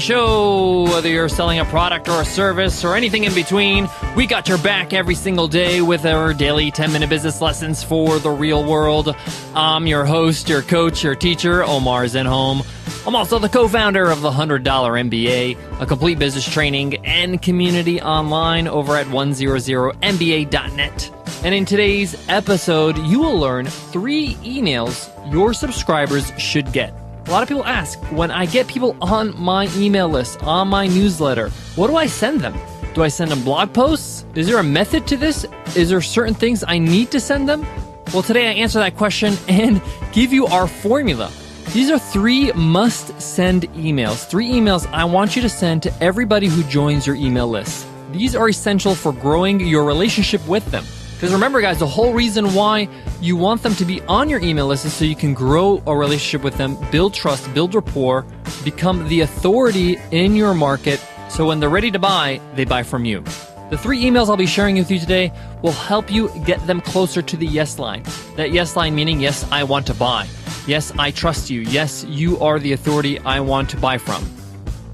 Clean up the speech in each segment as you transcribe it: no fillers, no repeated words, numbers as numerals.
Show. Whether you're selling a product or a service or anything in between, we got your back every single day with our daily 10-minute business lessons for the real world. I'm your host, your coach, your teacher, Omar Zenhom. I'm also the co-founder of the $100 MBA, a complete business training and community online over at 100mba.net. And in today's episode, you will learn 3 emails your subscribers should get. A lot of people ask, when I get people on my email list, on my newsletter, what do I send them? Do I send them blog posts? Is there a method to this? Is there certain things I need to send them? Well, today I answer that question and give you our formula. These are 3 must-send emails. 3 emails I want you to send to everybody who joins your email list. These are essential for growing your relationship with them. Because remember, guys, the whole reason why you want them to be on your email list is so you can grow a relationship with them, build trust, build rapport, become the authority in your market, so when they're ready to buy, they buy from you. The 3 emails I'll be sharing with you today will help you get them closer to the yes line. That yes line meaning, yes, I want to buy. Yes, I trust you. Yes, you are the authority I want to buy from.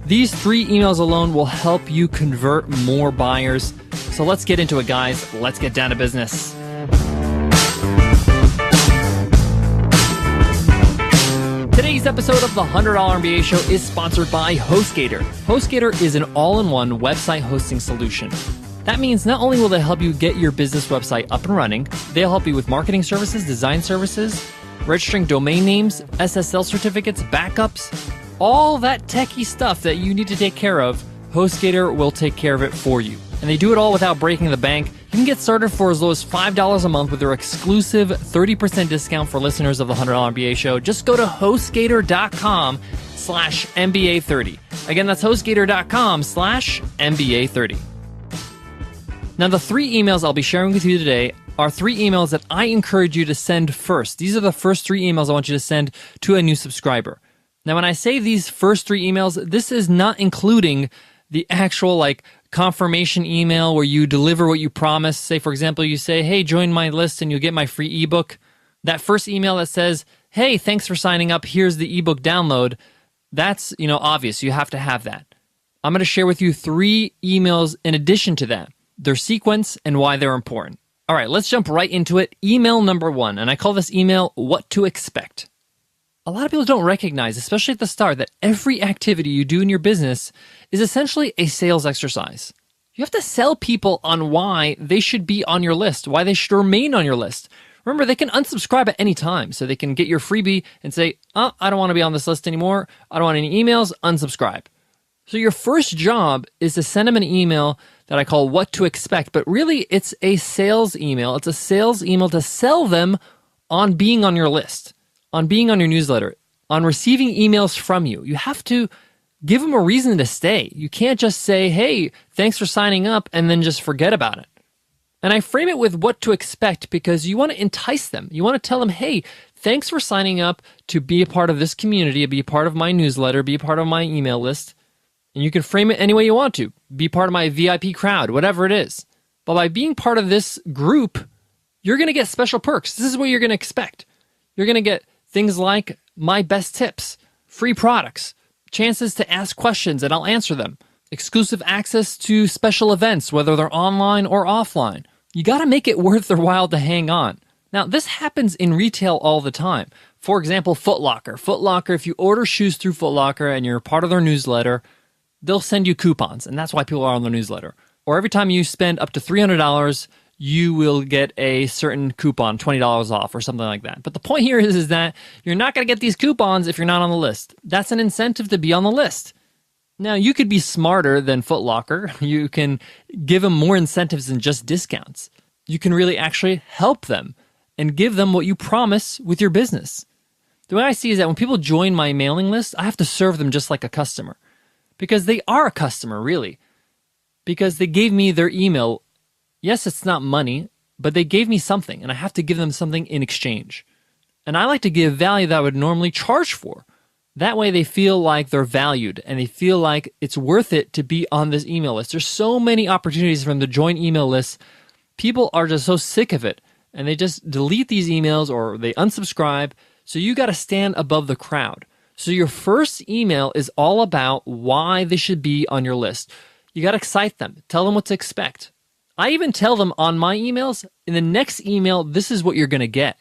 These 3 emails alone will help you convert more buyers. So let's get into it, guys. Let's get down to business. Today's episode of the $100 MBA Show is sponsored by HostGator. HostGator is an all-in-one website hosting solution. That means not only will they help you get your business website up and running, they'll help you with marketing services, design services, registering domain names, SSL certificates, backups, all that techie stuff that you need to take care of. HostGator will take care of it for you. And they do it all without breaking the bank. You can get started for as low as $5 a month with their exclusive 30% discount for listeners of the $100 MBA Show. Just go to HostGator.com/MBA30. Again, that's HostGator.com/MBA30. Now, the 3 emails I'll be sharing with you today are 3 emails that I encourage you to send first. These are the first 3 emails I want you to send to a new subscriber. Now, when I say these first 3 emails, this is not including the actual confirmation email where you deliver what you promise. Say, for example, you say, hey, join my list and you'll get my free ebook. That first email that says, hey, thanks for signing up, here's the ebook download. That's, obvious. You have to have that. I'm going to share with you 3 emails in addition to that, their sequence and why they're important. All right, let's jump right into it. Email number 1, and I call this email what to expect. A lot of people don't recognize, especially at the start, that every activity you do in your business is essentially a sales exercise. You have to sell people on why they should be on your list, why they should remain on your list. Remember, they can unsubscribe at any time, so they can get your freebie and say, oh, I don't want to be on this list anymore. I don't want any emails, unsubscribe. So your first job is to send them an email that I call what to expect, but really it's a sales email. It's a sales email to sell them on being on your list, on being on your newsletter, on receiving emails from you. You have to give them a reason to stay. You can't just say, hey, thanks for signing up, and then just forget about it. And I frame it with what to expect because you want to entice them. You want to tell them, hey, thanks for signing up to be a part of this community, be a part of my newsletter, be a part of my email list. And you can frame it any way you want to. Be part of my VIP crowd, whatever it is. But by being part of this group, you're going to get special perks. This is what you're going to expect. You're going to get things like my best tips, free products, chances to ask questions and I'll answer them, exclusive access to special events, whether they're online or offline. You got to make it worth their while to hang on. Now, this happens in retail all the time. For example, Foot Locker. Foot Locker, if you order shoes through Foot Locker and you're part of their newsletter, they'll send you coupons, and that's why people are on their newsletter. Or every time you spend up to $300, you will get a certain coupon, $20 off or something like that. But the point here is that you're not going to get these coupons if you're not on the list. That's an incentive to be on the list. Now, you could be smarter than Foot Locker. You can give them more incentives than just discounts. You can really actually help them and give them what you promise with your business. The way I see it is that when people join my mailing list, I have to serve them just like a customer. Because they are a customer, really. Because they gave me their email. Yes, it's not money, but they gave me something, and I have to give them something in exchange. And I like to give value that I would normally charge for. That way they feel like they're valued, and they feel like it's worth it to be on this email list. There's so many opportunities for them to join email lists. People are just so sick of it, and they just delete these emails or they unsubscribe. So you got to stand above the crowd. So your first email is all about why they should be on your list. You got to excite them. Tell them what to expect. I even tell them on my emails, in the next email, this is what you're going to get.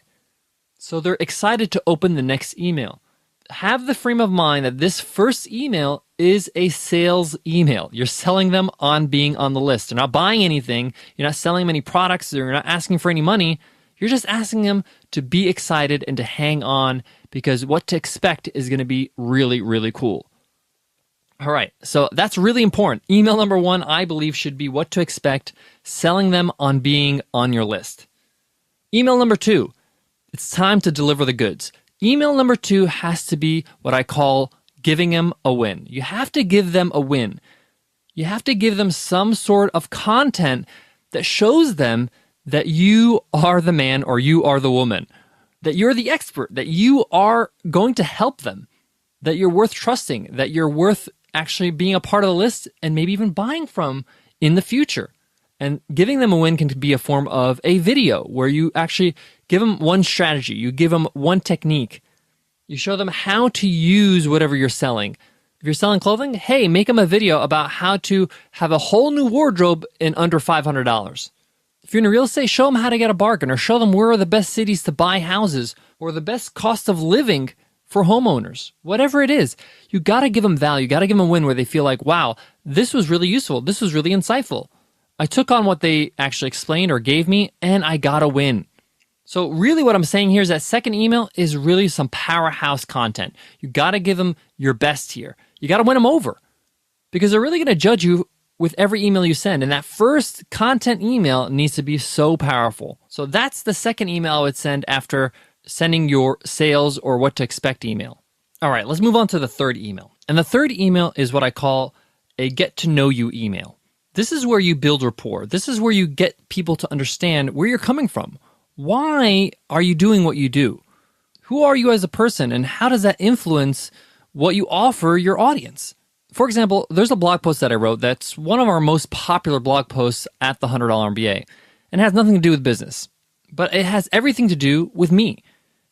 So they're excited to open the next email. Have the frame of mind that this first email is a sales email. You're selling them on being on the list. They're not buying anything. You're not selling them any products. You're not asking for any money. You're just asking them to be excited and to hang on, because what to expect is going to be really, really cool. All right, so that's really important. Email number 1, I believe, should be what to expect, selling them on being on your list. Email number 2, it's time to deliver the goods. Email number 2 has to be what I call giving them a win. You have to give them a win. You have to give them some sort of content that shows them that you are the man or you are the woman, that you're the expert, that you are going to help them, that you're worth trusting, that you're worth actually being a part of the list and maybe even buying from in the future. And giving them a win can be a form of a video where you actually give them one strategy, you give them one technique, you show them how to use whatever you're selling. If you're selling clothing, hey, make them a video about how to have a whole new wardrobe in under $500. If you're in real estate, show them how to get a bargain, or show them where are the best cities to buy houses or the best cost of living for homeowners. Whatever it is, you got to give them value. You got to give them a win where they feel like, wow, this was really useful. This was really insightful. I took on what they actually explained or gave me, and I got a win. So really what I'm saying here is that second email is really some powerhouse content. You got to give them your best here. You got to win them over, because they're really going to judge you with every email you send. And that first content email needs to be so powerful. So that's the second email I would send after sending your sales or what to expect email. All right, let's move on to the third email. And the third email is what I call a get to know you email. This is where you build rapport. This is where you get people to understand where you're coming from. Why are you doing what you do? Who are you as a person, and how does that influence what you offer your audience? For example, there's a blog post that I wrote that's one of our most popular blog posts at the $100 MBA, and it has nothing to do with business, but it has everything to do with me.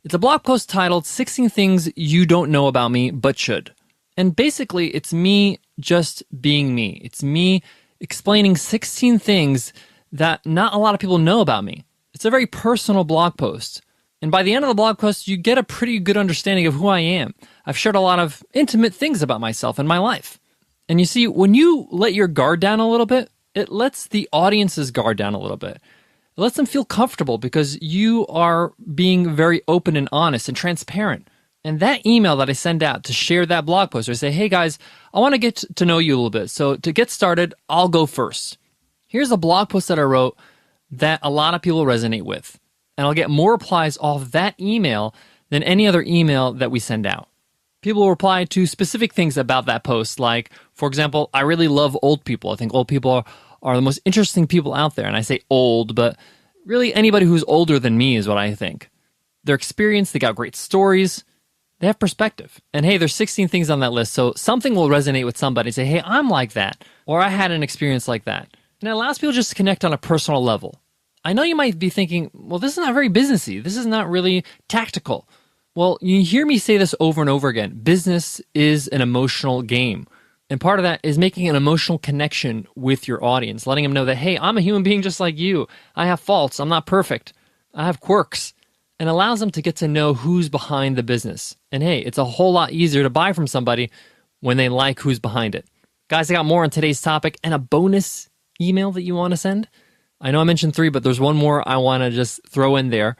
It's a blog post titled 16 Things You Don't Know About Me But Should. And basically, it's me just being me. It's me explaining 16 things that not a lot of people know about me. It's a very personal blog post. And by the end of the blog post, you get a pretty good understanding of who I am. I've shared a lot of intimate things about myself and my life. And you see, when you let your guard down a little bit, it lets the audience's guard down a little bit. It lets them feel comfortable because you are being very open and honest and transparent. And that email that I send out to share that blog post, or say, hey guys, I want to get to know you a little bit. So to get started, I'll go first. Here's a blog post that I wrote that a lot of people resonate with. And I'll get more replies off that email than any other email that we send out. People will reply to specific things about that post, like, for example, I really love old people. I think old people are the most interesting people out there. And I say old, but really anybody who's older than me is what I think. They're experienced, they got great stories, they have perspective. And hey, there's 16 things on that list, so something will resonate with somebody. Say, hey, I'm like that, or I had an experience like that. And it allows people just to connect on a personal level. I know you might be thinking, well, this is not very businessy. This is not really tactical. Well, you hear me say this over and over again. Business is an emotional game. And part of that is making an emotional connection with your audience, letting them know that, hey, I'm a human being just like you. I have faults. I'm not perfect. I have quirks. And allows them to get to know who's behind the business. And hey, it's a whole lot easier to buy from somebody when they like who's behind it. Guys, I got more on today's topic and a bonus email that you want to send. I know I mentioned 3, but there's one more I want to just throw in there.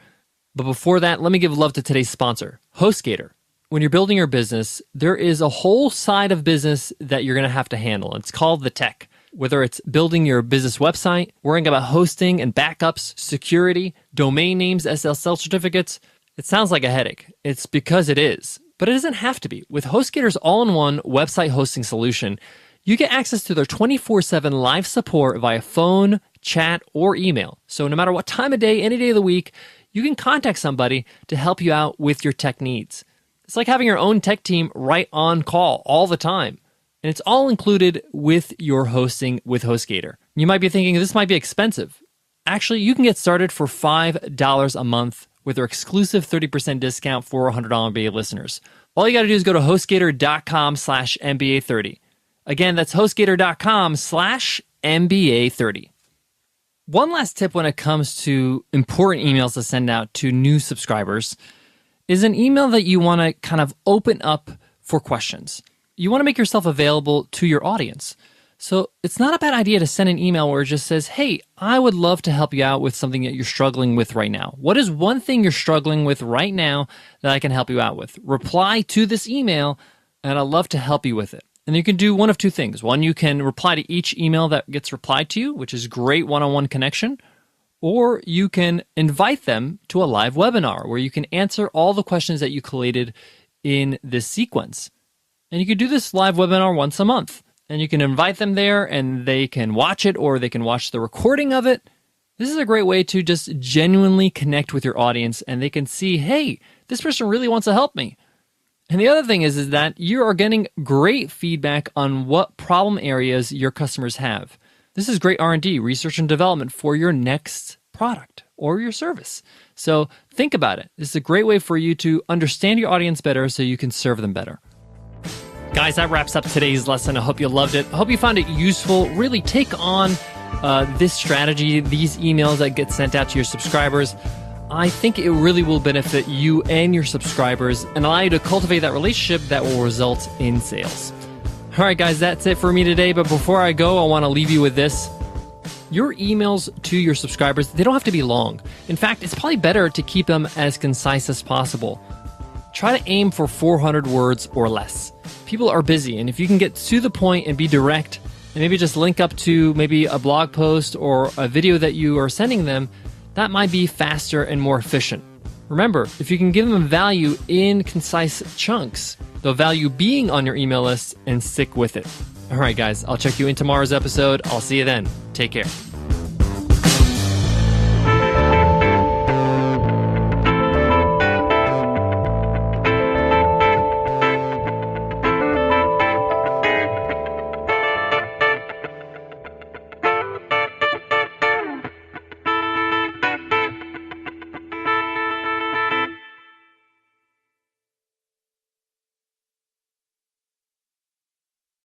But before that, let me give love to today's sponsor, HostGator. When you're building your business, there is a whole side of business that you're going to have to handle. It's called the tech. Whether it's building your business website, worrying about hosting and backups, security, domain names, SSL certificates, it sounds like a headache. It's because it is. But it doesn't have to be. With HostGator's all-in-one website hosting solution, you get access to their 24/7 live support via phone, chat, or email. So no matter what time of day, any day of the week, you can contact somebody to help you out with your tech needs. It's like having your own tech team right on call all the time. And it's all included with your hosting with HostGator. You might be thinking, this might be expensive. Actually, you can get started for $5 a month with their exclusive 30% discount for $100 MBA listeners. All you got to do is go to hostgator.com/MBA30. Again, that's hostgator.com/MBA30. One last tip when it comes to important emails to send out to new subscribers is an email that you want to kind of open up for questions. You want to make yourself available to your audience. So it's not a bad idea to send an email where it just says, hey, I would love to help you out with something that you're struggling with right now. What is one thing you're struggling with right now that I can help you out with? Reply to this email, and I'd love to help you with it. And you can do one of two things. One, you can reply to each email that gets replied to you, which is great one-on-one connection. Or you can invite them to a live webinar where you can answer all the questions that you collated in this sequence. And you can do this live webinar once a month. And you can invite them there and they can watch it or they can watch the recording of it. This is a great way to just genuinely connect with your audience and they can see, hey, this person really wants to help me. And the other thing is that you are getting great feedback on what problem areas your customers have. This is great R&D, research and development for your next product or your service. So think about it. This is a great way for you to understand your audience better so you can serve them better. Guys, that wraps up today's lesson. I hope you loved it. I hope you found it useful. Really take on this strategy, these emails that get sent out to your subscribers. I think it really will benefit you and your subscribers and allow you to cultivate that relationship that will result in sales. All right, guys, that's it for me today. But before I go, I want to leave you with this. Your emails to your subscribers, they don't have to be long. In fact, it's probably better to keep them as concise as possible. Try to aim for 400 words or less. People are busy, and if you can get to the point and be direct, and maybe just link up to maybe a blog post or a video that you are sending them, that might be faster and more efficient. Remember, if you can give them value in concise chunks, they'll value being on your email list and stick with it. All right, guys, I'll check you in tomorrow's episode. I'll see you then. Take care.